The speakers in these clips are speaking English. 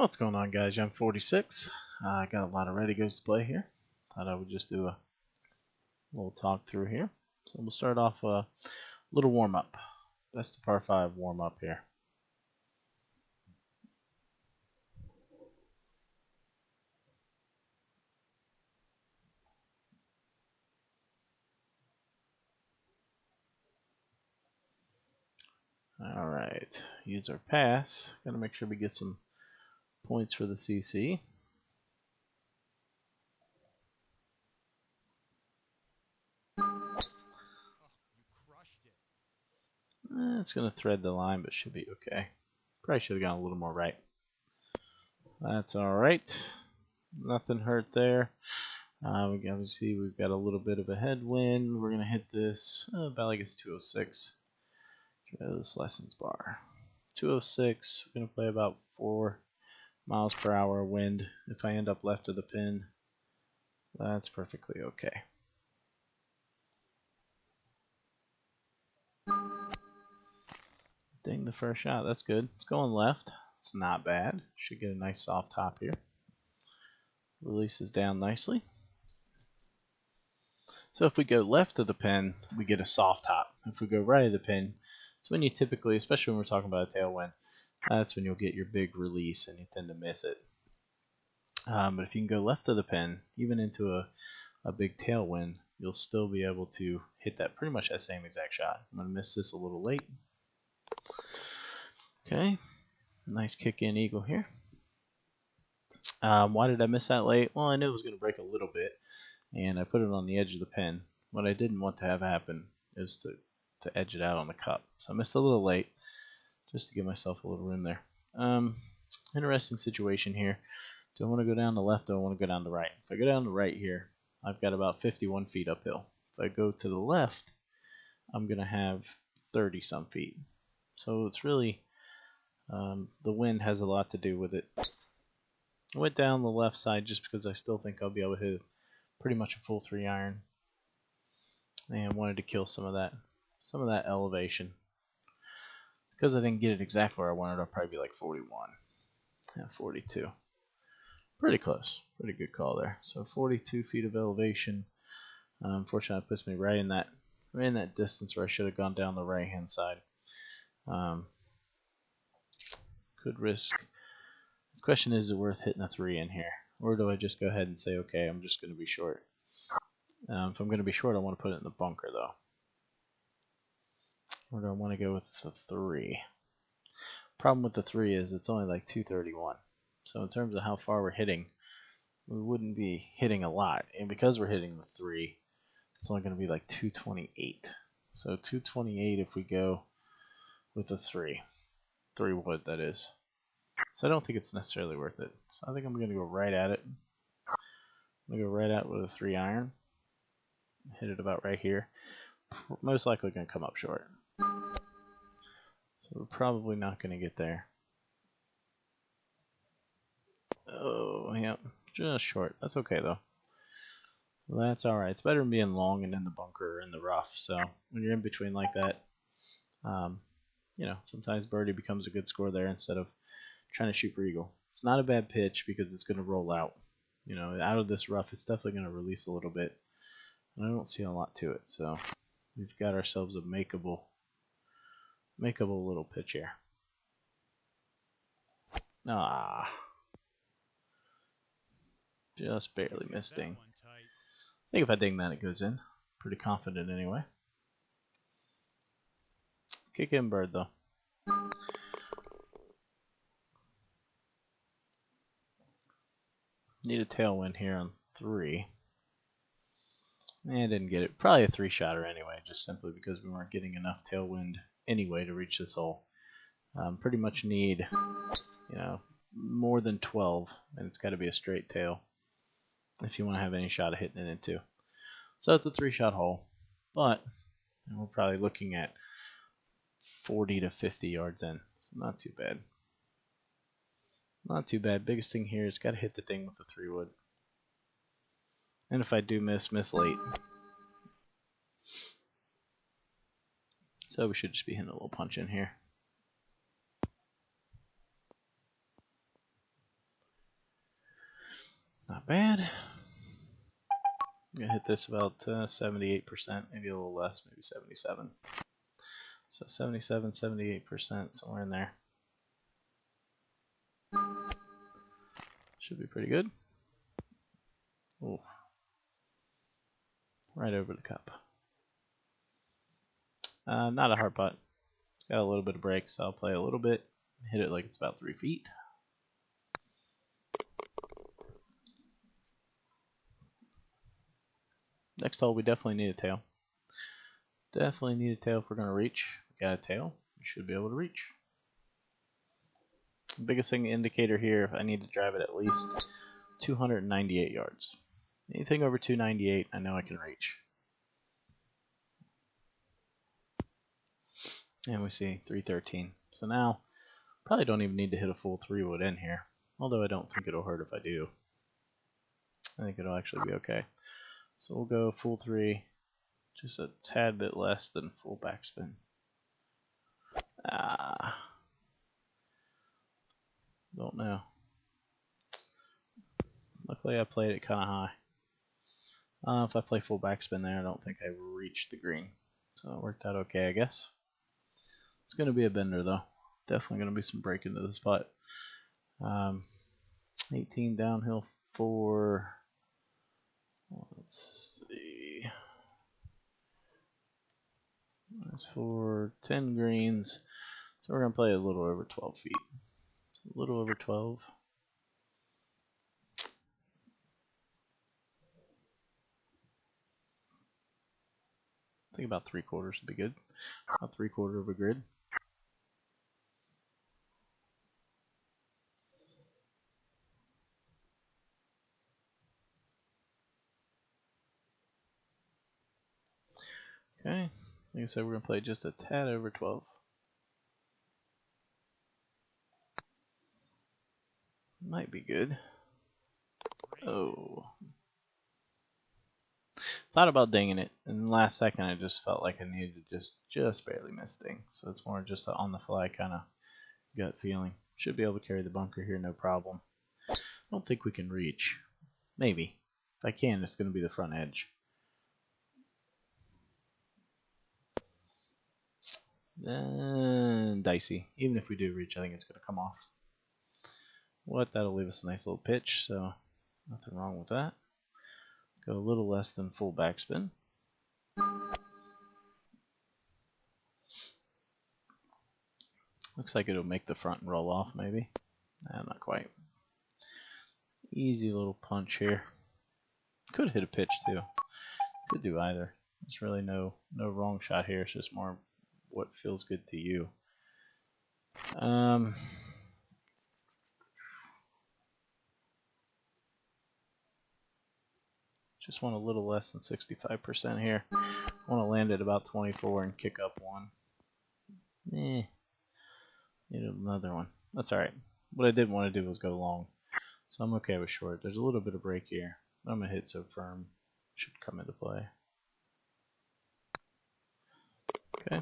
What's going on, guys? Young 46. I got a lot of ready goes to play here. Thought I would just do a little talk through here. So we'll start off a little warm up. That's the par 5 warm up here. Alright, use our pass. Gotta make sure we get some points for the CC. It's gonna thread the line, but should be okay. Probably should have gone a little more right. That's alright. Nothing hurt there. Obviously, we've got a little bit of a headwind. We're gonna hit this about like it's 206. This lessons bar. 206. We're gonna play about 4 miles per hour wind. If I end up left of the pin, that's perfectly okay. Ding the first shot. That's good. It's going left. It's not bad. Should get a nice soft top here. Releases down nicely. So if we go left of the pin, we get a soft top. If we go right of the pin, it's when you typically, especially when we're talking about a tailwind, that's when you'll get your big release and you tend to miss it. But if you can go left of the pin, even into a big tailwind, you'll still be able to hit that pretty much that same exact shot. I'm going to miss this a little late. Okay, nice kick in eagle here. Why did I miss that late? Well, I knew it was going to break a little bit, and I put it on the edge of the pin. What I didn't want to have happen is to edge it out on the cup. So I missed a little late, just to give myself a little room there. Interesting situation here. Do I want to go down the left or do I want to go down the right? If I go down the right here, I've got about 51 feet uphill. If I go to the left, I'm going to have 30 some feet. So it's really, the wind has a lot to do with it. I went down the left side just because I still think I'll be able to hit pretty much a full 3 iron. And wanted to kill some of that elevation. Because I didn't get it exactly where I wanted, I'll probably be like 41. Yeah, 42. Pretty close. Pretty good call there. So 42 feet of elevation. Unfortunately, it puts me right in that distance where I should have gone down the right hand side. Could risk. The question is it worth hitting a 3 in here? Or do I just go ahead and say, okay, I'm just going to be short? If I'm going to be short, I want to put it in the bunker though. Or do I want to go with the 3? Problem with the 3 is it's only like 231. So in terms of how far we're hitting, we wouldn't be hitting a lot. And because we're hitting the 3, it's only going to be like 228. So 228 if we go with a 3. 3 wood, that is. So I don't think it's necessarily worth it. So I think I'm going to go right at it. I'm going to go right at it with a 3 iron. Hit it about right here. Most likely going to come up short. So we're probably not going to get there. Oh, yeah, just short. That's okay though. Well, that's alright. It's better than being long and in the bunker or in the rough. So when you're in between like that, you know, sometimes birdie becomes a good score there instead of trying to shoot for eagle. It's not a bad pitch because it's going to roll out. You know, out of this rough, it's definitely going to release a little bit. And I don't see a lot to it. So we've got ourselves a makeable little pitch here. Ah. Just barely missed ding. I think if I ding that, it goes in. Pretty confident anyway. Kick in bird though. Need a tailwind here on 3. And didn't get it. Probably a 3-shotter anyway, just simply because we weren't getting enough tailwind anyway to reach this hole. Pretty much need, you know, more than 12, and it's got to be a straight tail if you want to have any shot of hitting it into. So it's a 3-shot hole, but we're probably looking at 40 to 50 yards in, so not too bad. Not too bad. Biggest thing here is got to hit the thing with the 3 wood. And if I do miss late. So we should just be hitting a little punch in here. Not bad. I'm gonna hit this about 78%, maybe a little less, maybe 77. So 77, 78%, somewhere in there. Should be pretty good. Ooh. Right over the cup. Not a hard putt. It's got a little bit of break, so I'll play a little bit, hit it like it's about 3 feet. Next hole, we definitely need a tail. Definitely need a tail if we're going to reach. We got a tail, we should be able to reach. The biggest thing indicator here, if I need to drive it at least 298 yards. Anything over 298, I know I can reach. And we see 313. So now, probably don't even need to hit a full 3-wood in here. Although I don't think it'll hurt if I do. I think it'll actually be okay. So we'll go full 3, just a tad bit less than full backspin. Don't know. Luckily I played it kind of high. If I play full backspin there, I don't think I reached the green. So it worked out okay, I guess. It's going to be a bender though. Definitely going to be some break into this putt. 18 downhill for, let's see, that's for 10 greens. So we're going to play a little over 12 feet. A little over 12. I think about 3/4 would be good. About 3/4 of a grid. Okay, like I said, we're going to play just a tad over 12. Might be good. Oh. Thought about dinging it, and last second I just felt like I needed to just barely miss ding. So it's more just a on the fly kind of gut feeling. Should be able to carry the bunker here, no problem. I don't think we can reach. Maybe. If I can, it's going to be the front edge. Dicey. Even if we do reach, I think it's going to come off. What? That'll leave us a nice little pitch, so nothing wrong with that. Go a little less than full backspin. Looks like it'll make the front and roll off, maybe. Nah, not quite. Easy little punch here. Could hit a pitch too. Could do either. There's really no wrong shot here. It's just more what feels good to you. Just want a little less than 65% here. I want to land at about 24 and kick up one. Need another one. That's alright. What I didn't want to do was go long. So I'm okay with short. There's a little bit of break here. I'm going to hit so firm. Should come into play. Okay.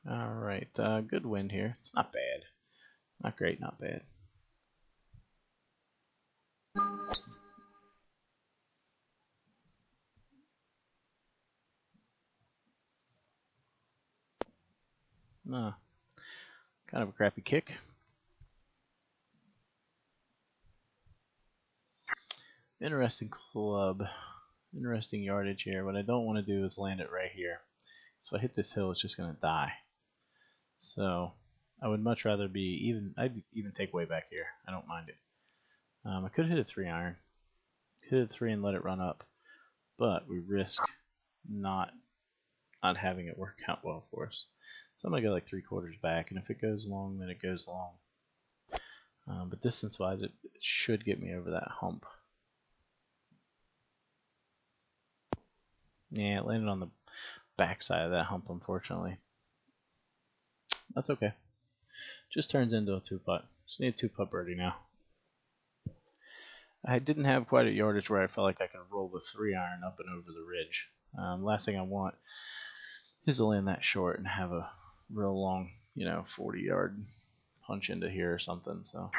Alright, good wind here. It's not bad. Not great, not bad. Kind of a crappy kick. Interesting club. Interesting yardage here. What I don't want to do is land it right here. So I hit this hill, it's just going to die. So I would much rather be even. I'd even take way back here. I don't mind it. I could hit a 3-iron. Hit a 3 and let it run up. But we risk not having it work out well for us. So I'm going to go like 3/4 back, and if it goes long, then it goes long. But distance-wise, it should get me over that hump. Yeah, it landed on the back side of that hump, unfortunately. That's okay. Just turns into a 2-putt. Just need a 2-putt birdie now. I didn't have quite a yardage where I felt like I could roll the 3-iron up and over the ridge. Last thing I want is to land that short and have a real long you know, 40-yard punch into here or something, so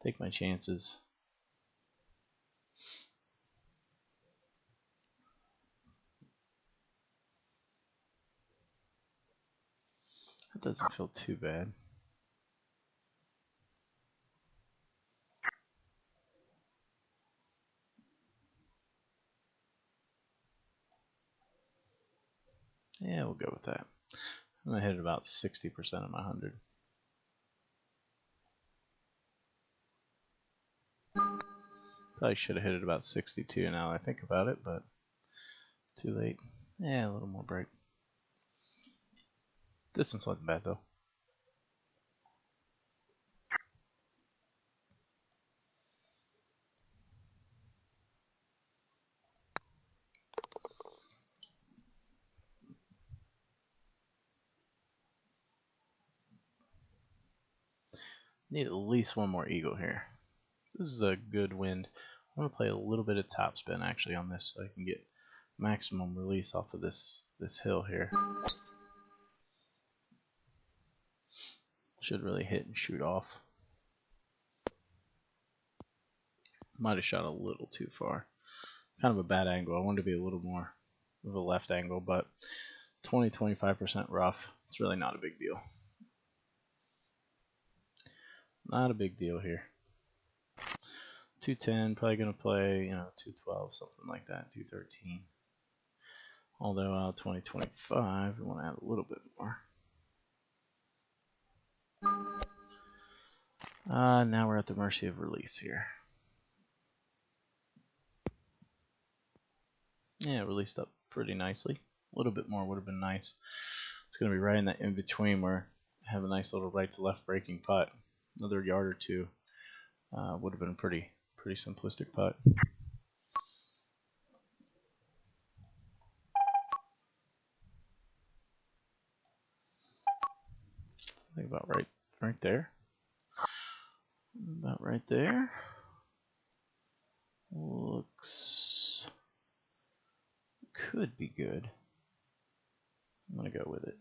take my chances. That doesn't feel too bad. Yeah, we'll go with that. I'm gonna hit about 60% of my 100. Probably should have hit it about 62 now that I think about it, but too late. Yeah, a little more break. Distance wasn't bad though. Need at least one more eagle here. This is a good wind. I'm going to play a little bit of topspin actually on this so I can get maximum release off of this hill here. Should really hit and shoot off. Might have shot a little too far. Kind of a bad angle. I wanted to be a little more of a left angle, but 20-25% rough. It's really not a big deal. Not a big deal here. 210, probably going to play, you know, 212, something like that, 213. Although 20-25, we want to add a little bit more. Now we're at the mercy of release here. Yeah, released up pretty nicely. A little bit more would have been nice. It's going to be right in that in-between where I have a nice little right to left breaking putt. Another yard or two would have been a pretty simplistic putt. I think about right there. About right there. Looks could be good. I'm gonna go with it.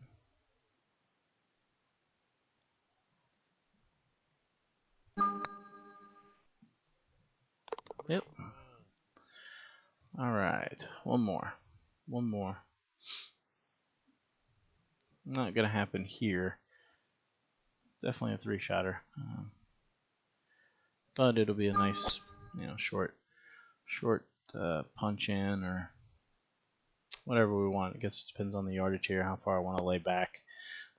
Yep. All right, one more. Not gonna happen here. Definitely a three-shotter, but it'll be a nice, you know, short punch in or whatever we want. I guess it depends on the yardage here, how far I want to lay back.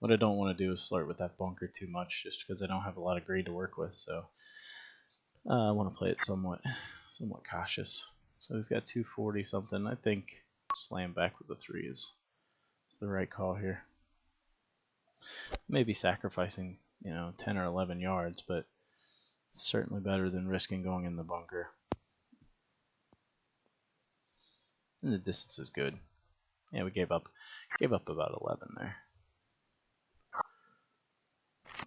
What I don't want to do is flirt with that bunker too much, just because I don't have a lot of grade to work with. So I want to play it somewhat cautious. So we've got 240 something. I think just laying back with the 3 is the right call here. Maybe sacrificing, you know, 10 or 11 yards, but it's certainly better than risking going in the bunker. And the distance is good. Yeah, we gave up about 11 there.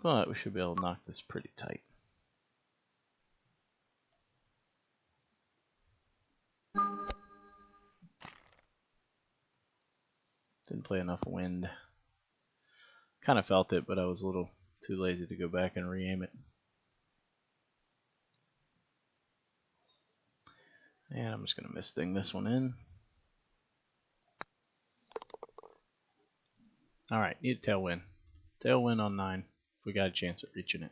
But we should be able to knock this pretty tight. Didn't play enough wind. Kind of felt it, but I was a little too lazy to go back and re-aim it. And I'm just going to misting this one in. Alright, need a tailwind. Tailwind on 9 if we got a chance at reaching it.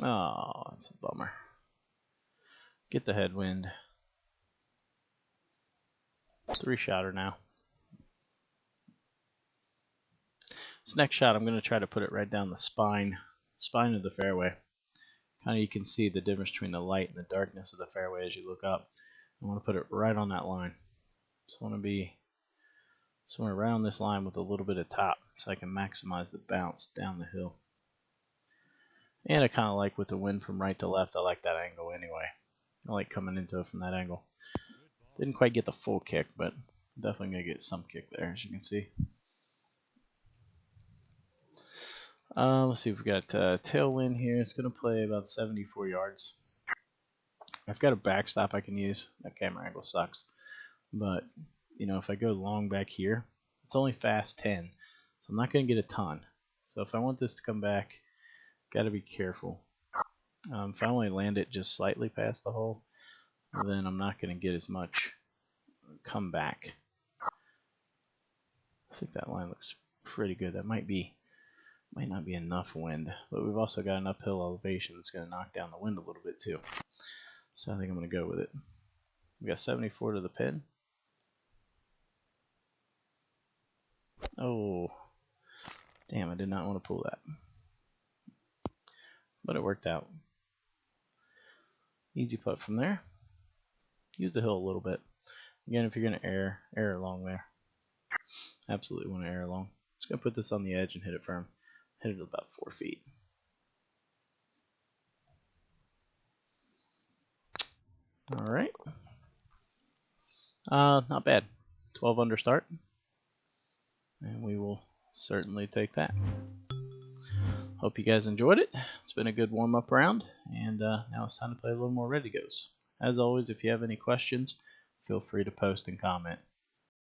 Oh, that's a bummer. Get the headwind. 3-shotter now. This next shot, I'm going to try to put it right down the spine of the fairway. Kind of you can see the difference between the light and the darkness of the fairway as you look up. I want to put it right on that line. So I want to be somewhere around this line with a little bit of top so I can maximize the bounce down the hill. And I kind of like with the wind from right to left, I like that angle anyway. I like coming into it from that angle. Didn't quite get the full kick, but definitely going to get some kick there, as you can see. Let's see if we got tailwind here. It's going to play about 74 yards. I've got a backstop I can use. That camera angle sucks. But, you know, if I go long back here, it's only fast 10. So I'm not going to get a ton. So if I want this to come back, got to be careful. If I only land it just slightly past the hole, then I'm not going to get as much come back. I think that line looks pretty good. That might not be enough wind, but we've also got an uphill elevation that's going to knock down the wind a little bit too. So I think I'm going to go with it. We got 74 to the pin. Oh, damn, I did not want to pull that. But it worked out. Easy putt from there. Use the hill a little bit. Again, if you're going to err along there. Absolutely want to err along. Just going to put this on the edge and hit it firm. Hit it about 4 feet. Alright. Not bad. 12 under start. And we will certainly take that. Hope you guys enjoyed it. It's been a good warm-up round, and now it's time to play a little more ready goes. As always, if you have any questions, feel free to post and comment.